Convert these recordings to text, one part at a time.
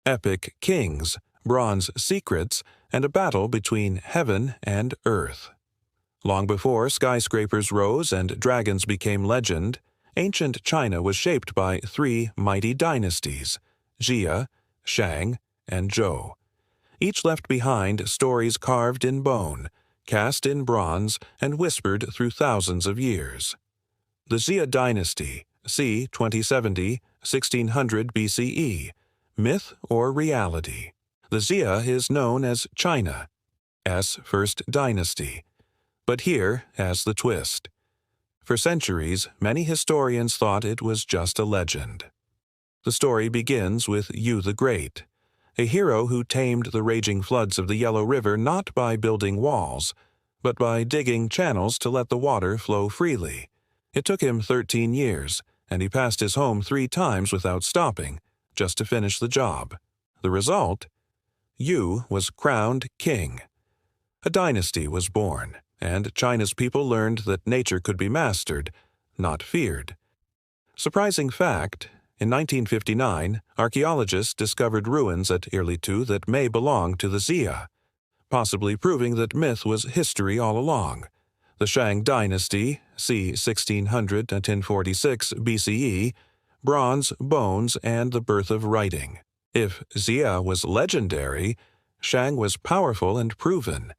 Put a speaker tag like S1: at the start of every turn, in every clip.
S1: epic kings, bronze secrets, and a battle between heaven and earth. Long before skyscrapers rose and dragons became legend, ancient China was shaped by three mighty dynasties: Xia, Shang, and Zhou. Each left behind stories carved in bone, cast in bronze, and whispered through thousands of years. The Xia dynasty, c. 2070, 1600 BCE, myth or reality. The Xia is known as China, S. First Dynasty, but here has the twist. For centuries, many historians thought it was just a legend. The story begins with Yu the Great, a hero who tamed the raging floods of the Yellow River not by building walls, but by digging channels to let the water flow freely. It took him 13 years, and he passed his home 3 times without stopping, just to finish the job. The result? Yu was crowned king. A dynasty was born, and China's people learned that nature could be mastered, not feared. Surprising fact, in 1959, archaeologists discovered ruins at Irlitu that may belong to the Xia, possibly proving that myth was history all along. The Shang Dynasty, c. 1600 to 1046 BCE, bronze, bones, and the birth of writing. If Xia was legendary, Shang was powerful and proven.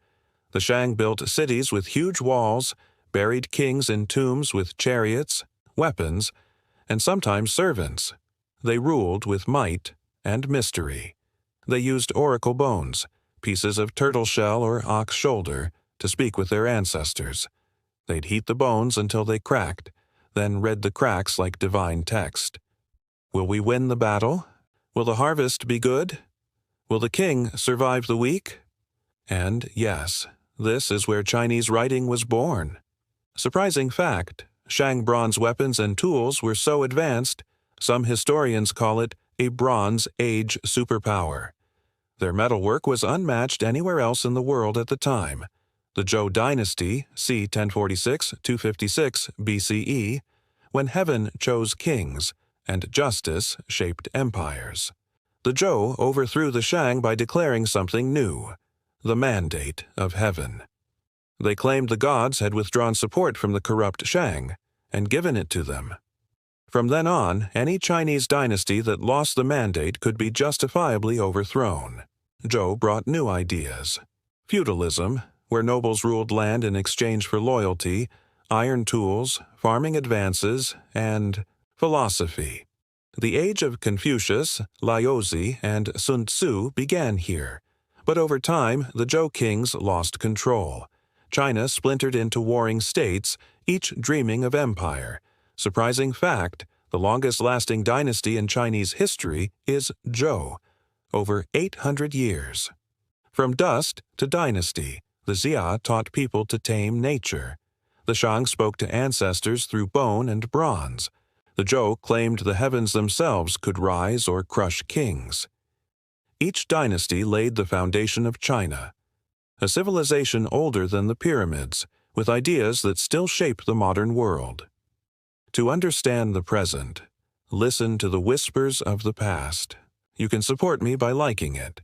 S1: The Shang built cities with huge walls, buried kings in tombs with chariots, weapons, and sometimes servants. They ruled with might and mystery. They used oracle bones, pieces of turtle shell or ox shoulder, to speak with their ancestors. They'd heat the bones until they cracked, then read the cracks like divine text. Will we win the battle? Will the harvest be good? Will the king survive the week? And yes, this is where Chinese writing was born. Surprising fact, Shang bronze weapons and tools were so advanced, some historians call it a Bronze Age superpower. Their metalwork was unmatched anywhere else in the world at the time. The Zhou dynasty, c. 1046-256 BCE, when heaven chose kings and justice shaped empires. The Zhou overthrew the Shang by declaring something new: the mandate of heaven. They claimed the gods had withdrawn support from the corrupt Shang and given it to them. From then on, any Chinese dynasty that lost the mandate could be justifiably overthrown. Zhou brought new ideas: feudalism, where nobles ruled land in exchange for loyalty, iron tools, farming advances, and philosophy. The age of Confucius, Laozi, and Sun Tzu began here, but over time the Zhou kings lost control. China splintered into warring states, each dreaming of empire. Surprising fact, the longest-lasting dynasty in Chinese history is Zhou, over 800 years. From dust to dynasty, the Xia taught people to tame nature. The Shang spoke to ancestors through bone and bronze. The Zhou claimed the heavens themselves could rise or crush kings. Each dynasty laid the foundation of China, a civilization older than the pyramids, with ideas that still shape the modern world. To understand the present, listen to the whispers of the past. You can support me by liking it.